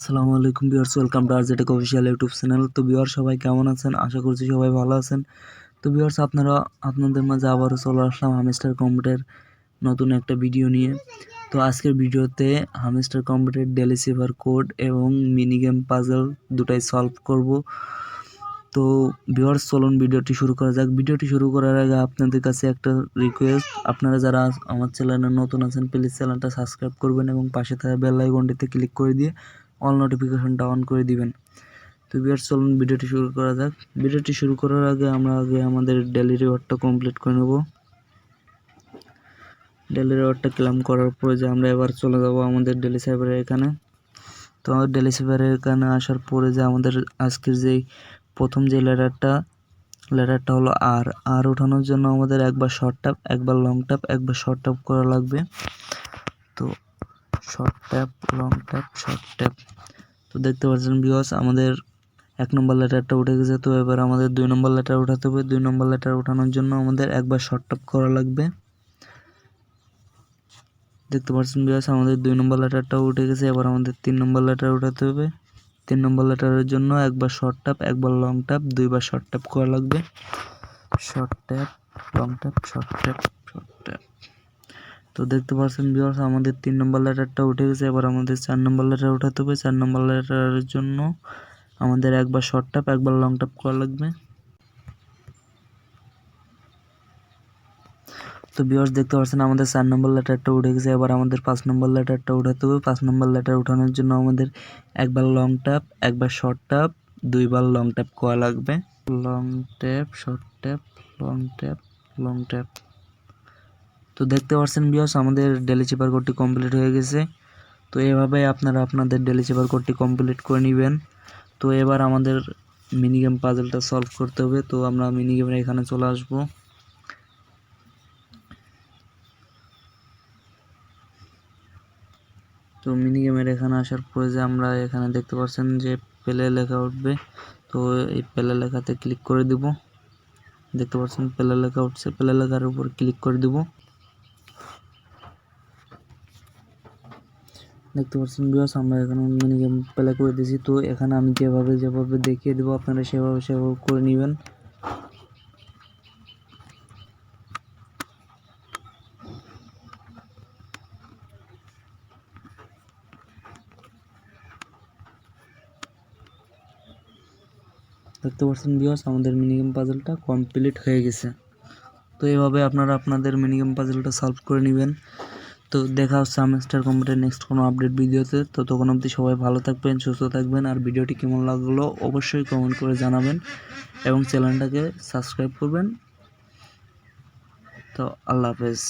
আসসালামু আলাইকুম viewers, welcome to RJ Tech official YouTube channel. তো ভিউয়ার্স, সবাই কেমন আছেন? আশা করছি সবাই ভালো আছেন। তো ভিউয়ার্স, আপনাদের মাঝে আবারও চলে আসলাম হামস্টার কম্পিউটার নতুন একটা ভিডিও নিয়ে। তো আজকের ভিডিওতে হামস্টার কম্পিউটার ডেইলি সেভার কোড এবং মিনি গেম পাজল দুটাই সলভ করব। তো ভিউয়ার্স, চলুন ভিডিওটি শুরু করা যাক। ভিডিওটি শুরু করার আগে আপনাদের কাছে একটা রিকোয়েস্ট, আপনারা যারা আমার চ্যানেলে নতুন আছেন প্লিজ চ্যানেলটা সাবস্ক্রাইব করবেন এবং পাশে থাকা বেল আইকনটিতে ক্লিক করে দিয়ে অল নোটিফিকেশনটা অন করে দিবেন। তো ভিউয়ার্স, চলুন ভিডিওটি শুরু করা যাক। ভিডিওটি শুরু করার আগে আমরা আমাদের ডেইলি রিওয়ার্ডটা কমপ্লিট করে নেব। ডেইলি রিওয়ার্ডটা ক্লেম করার পরে যে আমরা এবার চলে যাব আমাদের ডেইলি সার্ভারের এখানে। তো আমাদের ডেইলি সার্ভারের এখানে আসার পরে যে আমাদের আজকের যেই প্রথম যে লেটারটা হলো আর ওঠানোর জন্য আমাদের একবার শর্ট ট্যাপ, একবার লং ট্যাপ, একবার শর্ট ট্যাপ করা লাগবে। তো short tap, long tap, short tap. তো দেখতে পাচ্ছেন ভিউয়ার্স, আমাদের 1 নম্বর লেটারটা উঠে গেছে। তো এবার আমাদের 2 নম্বর লেটার উঠাতে হবে। 2 নম্বর লেটার উঠানোর জন্য আমাদের একবার শর্ট ট্যাপ করা লাগবে। দেখতে পাচ্ছেন ভিউয়ার্স, আমাদের 2 নম্বর লেটারটাও উঠে গেছে। এবার আমাদের 3 নম্বর লেটার উঠাতে হবে। 3 নম্বর লেটারের জন্য একবার শর্ট ট্যাপ, একবার লং ট্যাপ, 2বার শর্ট ট্যাপ করা লাগবে। Short tap, long tap, short tap, short tap. তো দেখতে পাচ্ছেন ভিউয়ার্স, আমাদের 3 নম্বর লেটারটা উঠে গেছে। এবার আমাদের 4 নম্বর লেটার উঠাতে হবে। 4 নম্বর লেটারের জন্য আমাদের একবার শর্ট ট্যাপ, একবার লং ট্যাপ করা লাগবে। তো ভিউয়ার্স, দেখতে পাচ্ছেন আমাদের 4 নম্বর লেটারটা উঠে গেছে। এবার আমাদের 5 নম্বর লেটারটা উঠাতে হবে। 5 নম্বর লেটার উঠানোর জন্য আমাদের একবার লং ট্যাপ, একবার শর্ট ট্যাপ, 2বার লং ট্যাপ করা লাগবে। Long tap, short tap, long tap, long tap. তো দেখতে পাচ্ছেন ভিউয়ার্স, আমাদের ডেইলি চেপার কোডটি কমপ্লিট হয়ে গেছে। তো এভাবে আপনারা আপনাদের ডেইলি চেপার কোডটি কমপ্লিট করে নেবেন। তো এবার আমাদের মিনি গেম পাজলটা সলভ করতে হবে। তো আমরা মিনি গেমের এখানে চলে আসব। তো মিনি গেমের এখানে আসার পরে যে আমরা এখানে দেখতে পাচ্ছেন যে প্লে লেখা উঠবে। তো এই প্লে লেখাতে ক্লিক করে দিব। দেখতে পাচ্ছেন প্লে লেখা উঠছে। প্লে লেখার উপর ক্লিক করে দিব। দেখতে পাচ্ছেন ভিউয়ার্স, আমরা এখানে মিনি গেম প্লে করে দিয়েছি। তো এখানে আমি যেভাবে দেখিয়ে দেবো আপনারা সেভাবে করে নেবেন। দেখতে পাচ্ছেন ভিউয়ার্স, আমাদের মিনি গেম পাজলটা কমপ্লিট হয়ে গেছে। তো এইভাবে আপনারা আপনাদের মিনি গেম পাজলটা সলভ করে নেবেন। তো দেখা হচ্ছে হামস্টার কম্পিউটার নেক্সট কোনো আপডেট ভিডিওতে। তো তখন অবধি সবাই ভালো থাকবেন, সুস্থ থাকবেন। আর ভিডিওটি কেমন লাগলো অবশ্যই কমেন্ট করে জানাবেন এবং চ্যানেলটাকে সাবস্ক্রাইব করবেন। তো আল্লাহ হাফেজ।